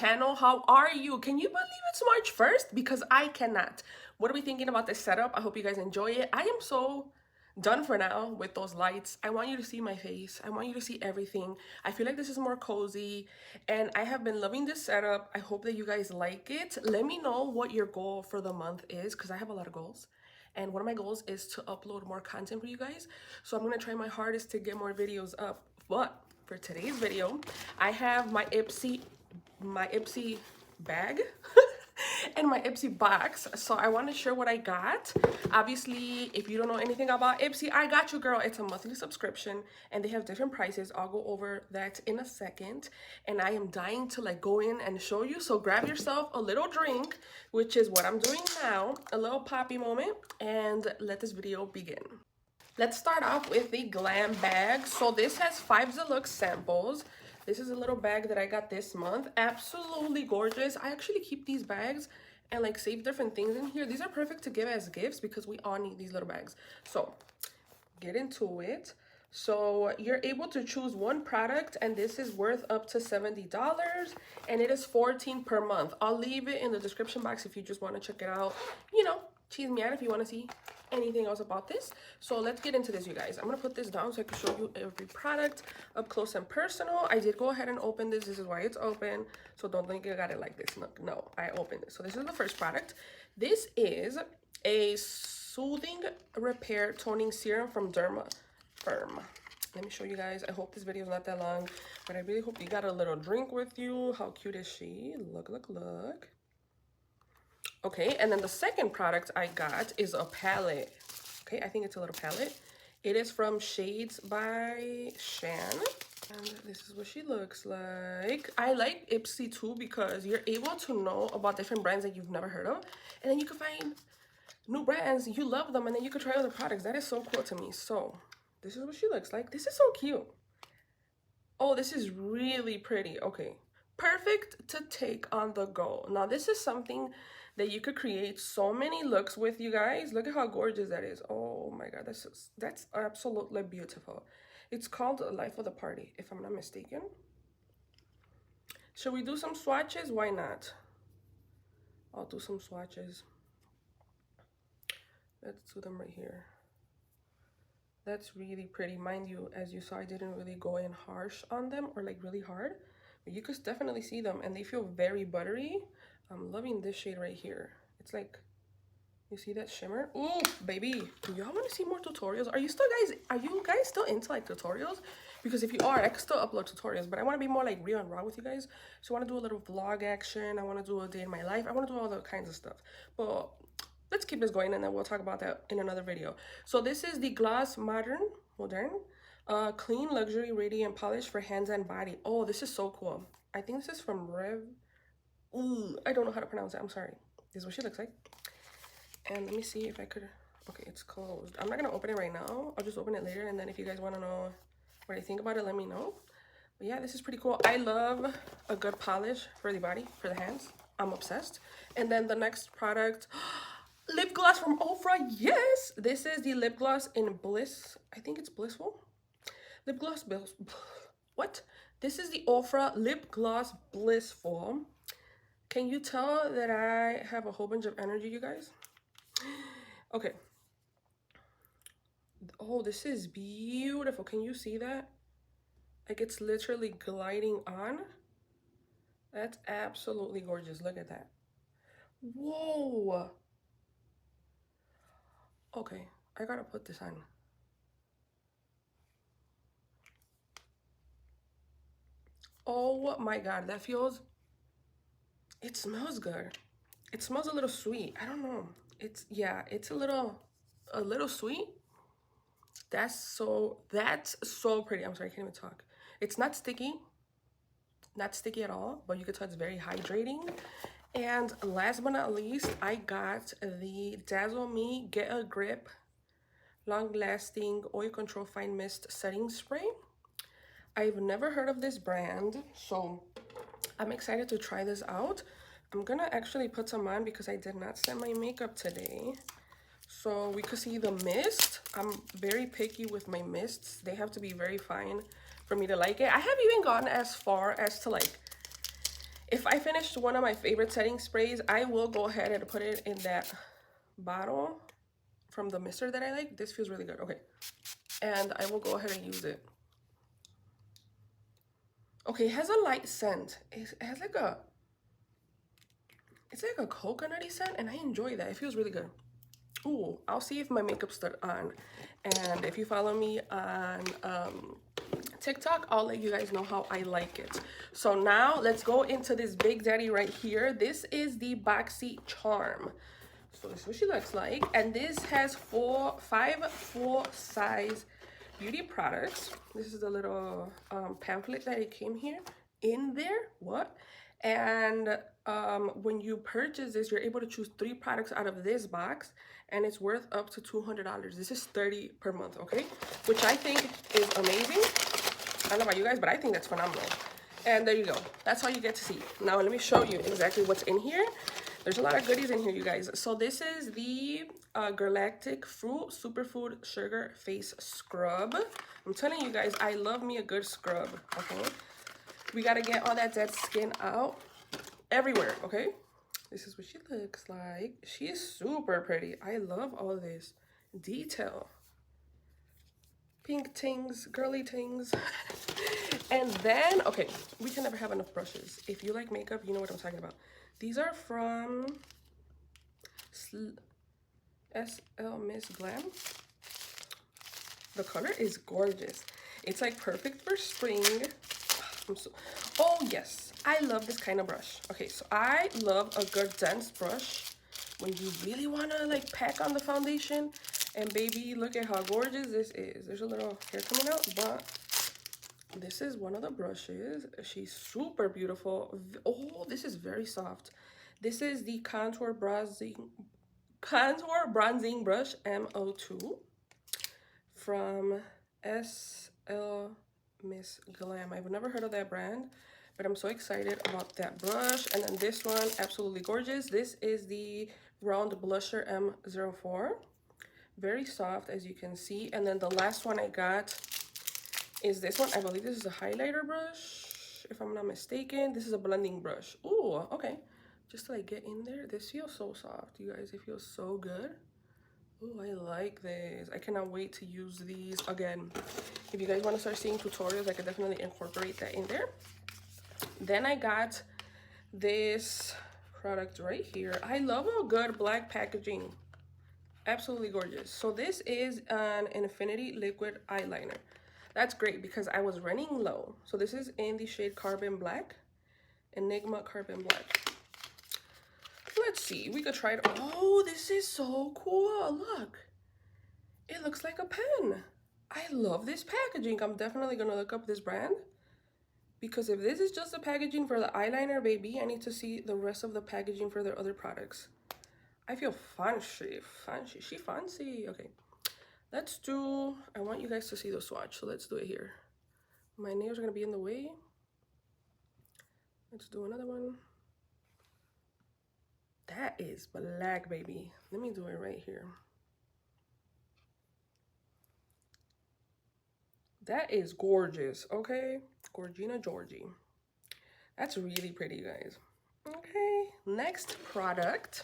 channel. How are you? Can you believe it's March 1st? Because I cannot. What are we thinking about this setup? I hope you guys enjoy it. I am so done for now with those lights. I want you to see my face. I want you to see everything. I feel like this is more cozy and I have been loving this setup. I hope that you guys like it. Let me know what your goal for the month is because I have a lot of goals. And one of my goals is to upload more content for you guys. So I'm gonna try my hardest to get more videos up. But for today's video, I have my Ipsy bag and my Ipsy box. So I want to share what I got. Obviously, if you don't know anything about Ipsy, I got you, girl. It's a monthly subscription and they have different prices. I'll go over that in a second. And I am dying to like go in and show you. So grab yourself a little drink, which is what I'm doing now, a little poppy moment, and let this video begin. Let's start off with the glam bag. So this has 5 deluxe samples. This is a little bag that I got this month. Absolutely gorgeous. I actually keep these bags and like save different things in here. These are perfect to give as gifts because we all need these little bags. So get into it. So you're able to choose one product and this is worth up to $70 and it is $14 per month. I'll leave it in the description box if you just want to check it out. You know, cheese me out if you want to see anything else about this. So let's get into this, you guys. I'm gonna put this down so I can show you every product up close and personal. I did go ahead and open this. This is why it's open, so don't think I got it like this. No, I opened it. So this is the first product. This is a soothing repair toning serum from Derma Firm. Let me show you guys. I hope this video is not that long, but I really hope you got a little drink with you. How cute is she? Look. Okay, and then the second product I got is a palette. Okay, I think it's a little palette. It is from Shades by Shan. And this is what she looks like. I like Ipsy too because you're able to know about different brands that you've never heard of. And then you can find new brands, you love them, and then you can try other products. That is so cool to me. So this is what she looks like. This is so cute. Oh, this is really pretty. Okay, perfect to take on the go. Now this is something that you could create so many looks with, you guys. Look at how gorgeous that is. Oh my god, that's absolutely beautiful. It's called Life of the Party, if I'm not mistaken. Should we do some swatches? Why not? I'll do some swatches. Let's do them right here. That's really pretty. Mind you, as you saw, I didn't really go in harsh on them or like really hard, but you could definitely see them and they feel very buttery. I'm loving this shade right here. It's like, you see that shimmer? Ooh, baby. Do y'all want to see more tutorials? Are you guys still into like tutorials? Because if you are, I can still upload tutorials, but I want to be more like real and raw with you guys. So I want to do a little vlog action. I want to do a day in my life. I want to do all the kinds of stuff. But let's keep this going and then we'll talk about that in another video. So this is the Gloss Modern, Clean Luxury Radiant Polish for Hands and Body. Oh, this is so cool. I think this is from Rev. Ooh, I don't know how to pronounce it. I'm sorry. This is what she looks like. And let me see if I could. Okay, it's closed. I'm not gonna open it right now. I'll just open it later, and then if you guys want to know what I think about it, let me know. But yeah, this is pretty cool. I love a good polish for the body, for the hands. I'm obsessed. And then the next product, lip gloss from Ofra. Yes, this is the lip gloss in Bliss. I think it's Blissful. Lip gloss. What? This is the Ofra lip gloss Blissful. Can you tell that I have a whole bunch of energy, you guys? Okay. Oh, this is beautiful. Can you see that? Like it's literally gliding on. That's absolutely gorgeous. Look at that. Whoa. Okay, I gotta put this on. Oh my god, that feels... It smells good. It smells a little sweet. I don't know. It's a little sweet. That's so pretty. I'm sorry, I can't even talk. It's not sticky at all, but you can tell it's very hydrating. And last but not least, I got the Dazzle Me Get a Grip Long Lasting Oil Control Fine Mist Setting Spray. I've never heard of this brand, so I'm excited to try this out. I'm gonna actually put some on because I did not set my makeup today. So we could see the mist. I'm very picky with my mists. They have to be very fine for me to like it. I have even gone as far as to like If I finished one of my favorite setting sprays, I will go ahead and put it in that bottle from the mister that I like. This feels really good. Okay. And I will go ahead and use it. Okay, it has a light scent. It has like a, it's like a coconutty scent, and I enjoy that. It feels really good. Ooh, I'll see if my makeup's still on. And if you follow me on TikTok, I'll let you guys know how I like it. So now let's go into this big daddy right here. This is the Boxy Charm. So this is what she looks like. And this has five full-size beauty products. This is the little pamphlet that it came here in there. What? And when you purchase this, you're able to choose 3 products out of this box, and it's worth up to $200. This is $30 per month, okay? Which I think is amazing. I don't know about you guys, but I think that's phenomenal. And there you go. That's all you get to see. Now let me show you exactly what's in here. There's a lot of goodies in here, you guys. So this is the Galactic Fruit Superfood Sugar Face Scrub. I'm telling you guys, I love me a good scrub, okay? We gotta get all that dead skin out everywhere, okay? This is what she looks like. She is super pretty. I love all this detail. Pink tings, girly tings. And then, okay, we can never have enough brushes. If you like makeup, you know what I'm talking about. These are from SL Miss Glam. The color is gorgeous. It's like perfect for spring. Oh yes, I love this kind of brush. Okay, so I love a good dense brush when you really want to like pack on the foundation. And baby, look at how gorgeous this is. There's a little hair coming out, but this is one of the brushes. She's super beautiful. Oh, this is very soft. This is the Contour Bronzing Brush M02 from SL Miss Glam. I've never heard of that brand, but I'm so excited about that brush. And then this one, absolutely gorgeous. This is the Round Blusher M04. Very soft, as you can see. And then the last one I got is this one. I believe this is a highlighter brush, if I'm not mistaken. This is a blending brush. Ooh, okay. Just to like get in there. This feels so soft, you guys. It feels so good. Ooh, I like this. I cannot wait to use these again. If you guys want to start seeing tutorials, I could definitely incorporate that in there. Then I got this product right here. I love a good black packaging. Absolutely gorgeous. So this is an Infinity liquid eyeliner. That's great because I was running low. So this is in the shade Carbon Black, Enigma Carbon Black. Let's see, we could try it. Oh, this is so cool. Look, it looks like a pen. I love this packaging. I'm definitely gonna look up this brand, because if this is just the packaging for the eyeliner, baby, I need to see the rest of the packaging for their other products. I feel fancy. She fancy. Okay, let's do, I want you guys to see the swatch, so let's do it here. My nails are gonna be in the way. Let's do another one. That is black, baby. Let me do it right here. That is gorgeous, okay? Gorgina Georgie. That's really pretty, guys. Okay, next product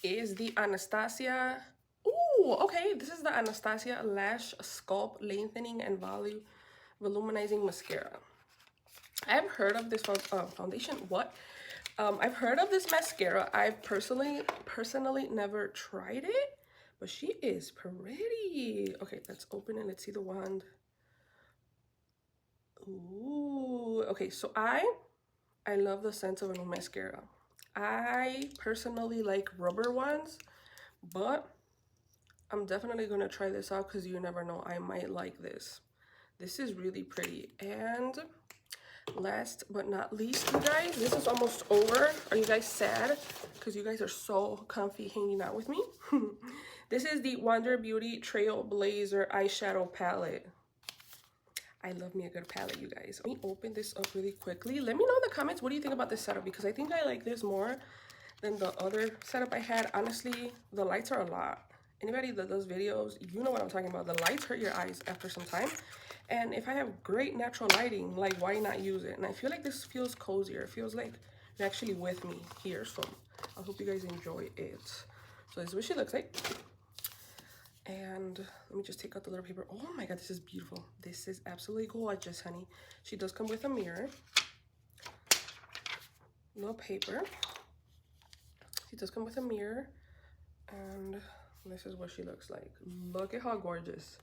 is the Anastasia. Ooh, okay, this is the Anastasia Lash Sculpt Lengthening and Voluminizing Mascara. I've heard of this foundation. What? I've heard of this mascara. I've personally never tried it, but she is pretty. Okay, let's open it. Let's see the wand. Ooh, okay, so I love the scent of a new mascara. I personally like rubber ones, but I'm definitely gonna try this out because you never know, I might like this. This is really pretty. And last but not least, you guys, this is almost over. Are you guys sad? Because you guys are so comfy hanging out with me. This is the Wonder Beauty Trailblazer eyeshadow palette. I love me a good palette, you guys. Let me open this up really quickly. Let me know in the comments, what do you think about this setup? Because I think I like this more than the other setup I had. Honestly, the lights are a lot Anybody that does videos, you know what I'm talking about. The lights hurt your eyes after some time. And if I have great natural lighting, like, why not use it? And I feel like this feels cozier. It feels like you're actually with me here. So I hope you guys enjoy it. So this is what she looks like. And let me just take out the little paper. Oh my god, this is beautiful. This is absolutely gorgeous, honey. She does come with a mirror. Little paper. She does come with a mirror. And this is what she looks like. Look at how gorgeous.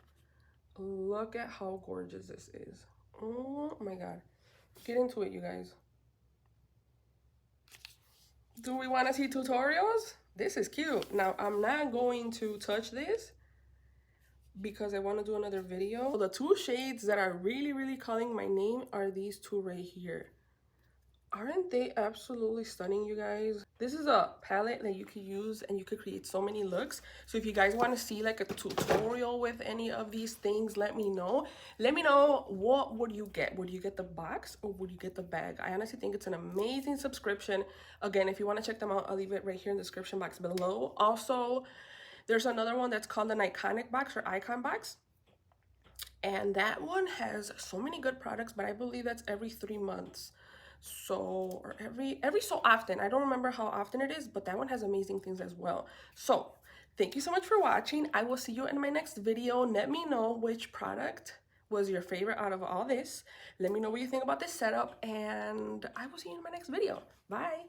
Look at how gorgeous this is. Oh my god. Get into it, you guys. Do we want to see tutorials? This is cute. Now, I'm not going to touch this because I want to do another video. The two shades that are really calling my name are these two right here. Aren't they absolutely stunning, you guys? This is a palette that you could use and you could create so many looks. So if you guys want to see like a tutorial with any of these things, let me know. Let me know, what would you get? Would you get the box or would you get the bag? I honestly think it's an amazing subscription. Again, if you want to check them out, I'll leave it right here in the description box below. Also, there's another one that's called an iconic box or icon box. And that one has so many good products, but I believe that's every 3 months. So, or every so often. I don't remember how often it is, but that one has amazing things as well. So thank you so much for watching. I will see you in my next video. Let me know which product was your favorite out of all this. Let me know what you think about this setup, and I will see you in my next video. Bye.